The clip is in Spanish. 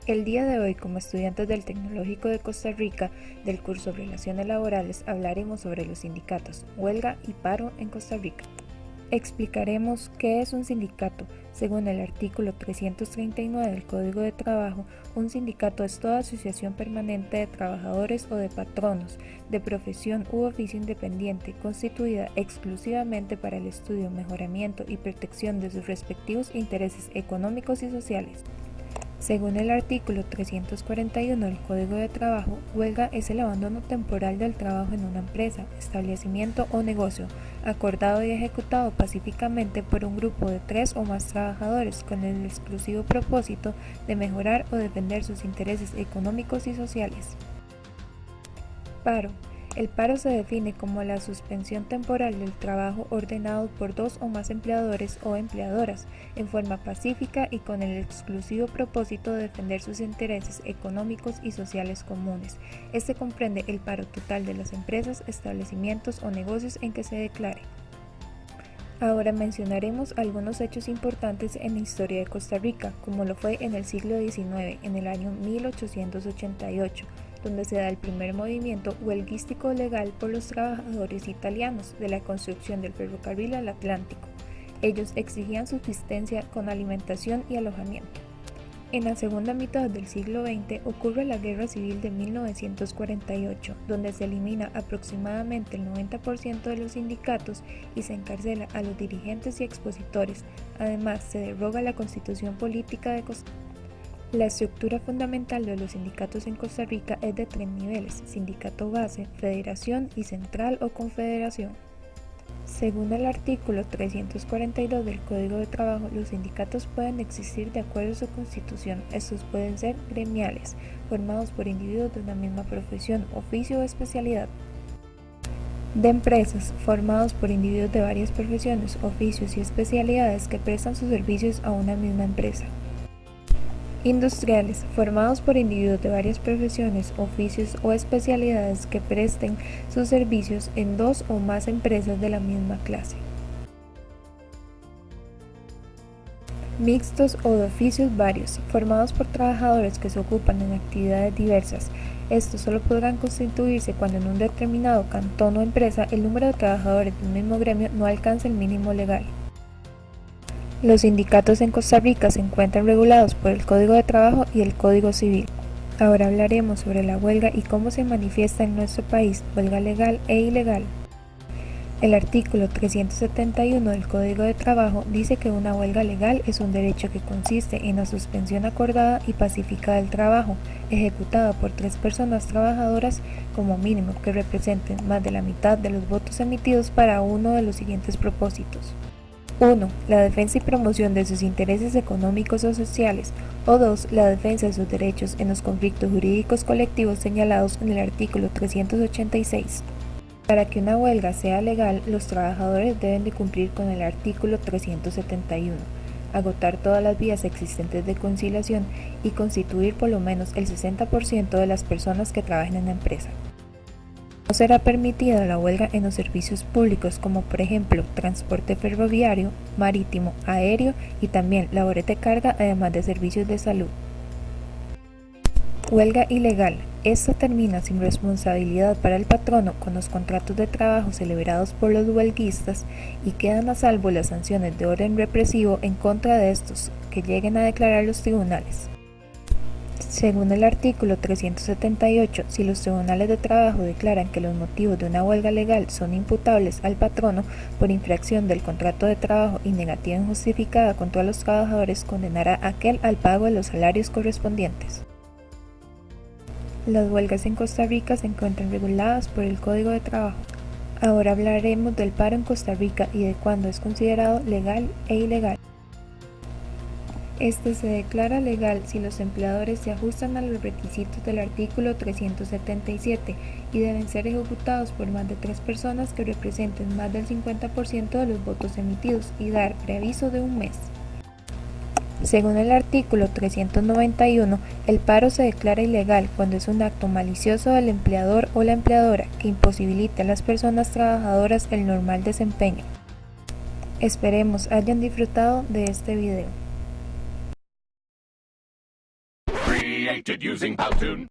El día de hoy, como estudiantes del Tecnológico de Costa Rica del curso Relaciones Laborales, hablaremos sobre los sindicatos, huelga y paro en Costa Rica. Explicaremos qué es un sindicato. Según el artículo 339 del Código de Trabajo, un sindicato es toda asociación permanente de trabajadores o de patronos, de profesión u oficio independiente, constituida exclusivamente para el estudio, mejoramiento y protección de sus respectivos intereses económicos y sociales. Según el artículo 341 del Código de Trabajo, huelga es el abandono temporal del trabajo en una empresa, establecimiento o negocio, acordado y ejecutado pacíficamente por un grupo de 3 o más trabajadores con el exclusivo propósito de mejorar o defender sus intereses económicos y sociales. Paro. El paro se define como la suspensión temporal del trabajo ordenado por 2 o más empleadores o empleadoras, en forma pacífica y con el exclusivo propósito de defender sus intereses económicos y sociales comunes. Este comprende el paro total de las empresas, establecimientos o negocios en que se declare. Ahora mencionaremos algunos hechos importantes en la historia de Costa Rica, como lo fue en el siglo XIX, en el año 1888, donde se da el primer movimiento huelguístico legal por los trabajadores italianos de la construcción del ferrocarril al Atlántico. Ellos exigían subsistencia con alimentación y alojamiento. En la segunda mitad del siglo XX ocurre la Guerra Civil de 1948, donde se elimina aproximadamente el 90% de los sindicatos y se encarcela a los dirigentes y expositores. Además, se deroga la Constitución Política de Costa Rica. La estructura fundamental de los sindicatos en Costa Rica es de 3 niveles: sindicato base, federación y central o confederación. Según el artículo 342 del Código de Trabajo, los sindicatos pueden existir de acuerdo a su constitución. Estos pueden ser gremiales, formados por individuos de una misma profesión, oficio o especialidad. De empresas, formados por individuos de varias profesiones, oficios y especialidades que prestan sus servicios a una misma empresa. Industriales, formados por individuos de varias profesiones, oficios o especialidades que presten sus servicios en 2 o más empresas de la misma clase. Mixtos o de oficios varios, formados por trabajadores que se ocupan en actividades diversas. Estos solo podrán constituirse cuando en un determinado cantón o empresa el número de trabajadores del mismo gremio no alcance el mínimo legal. Los sindicatos en Costa Rica se encuentran regulados por el Código de Trabajo y el Código Civil. Ahora hablaremos sobre la huelga y cómo se manifiesta en nuestro país, huelga legal e ilegal. El artículo 371 del Código de Trabajo dice que una huelga legal es un derecho que consiste en la suspensión acordada y pacífica del trabajo, ejecutada por 3 personas trabajadoras como mínimo que representen más de la mitad de los votos emitidos para uno de los siguientes propósitos. 1. La defensa y promoción de sus intereses económicos o sociales. O 2. La defensa de sus derechos en los conflictos jurídicos colectivos señalados en el artículo 386. Para que una huelga sea legal, los trabajadores deben de cumplir con el artículo 371, agotar todas las vías existentes de conciliación y constituir por lo menos el 60% de las personas que trabajen en la empresa. No será permitida la huelga en los servicios públicos como por ejemplo transporte ferroviario, marítimo, aéreo y también labores de carga, además de servicios de salud. Huelga ilegal. Esta termina sin responsabilidad para el patrono con los contratos de trabajo celebrados por los huelguistas y quedan a salvo las sanciones de orden represivo en contra de estos que lleguen a declarar los tribunales. Según el artículo 378, si los tribunales de trabajo declaran que los motivos de una huelga legal son imputables al patrono por infracción del contrato de trabajo y negativa injustificada contra los trabajadores, condenará a aquel al pago de los salarios correspondientes. Las huelgas en Costa Rica se encuentran reguladas por el Código de Trabajo. Ahora hablaremos del paro en Costa Rica y de cuándo es considerado legal e ilegal. Este se declara legal si los empleadores se ajustan a los requisitos del artículo 377 y deben ser ejecutados por más de 3 personas que representen más del 50% de los votos emitidos y dar preaviso de 1 mes. Según el artículo 391, el paro se declara ilegal cuando es un acto malicioso del empleador o la empleadora que imposibilite a las personas trabajadoras el normal desempeño. Esperemos hayan disfrutado de este video. created using Powtoon.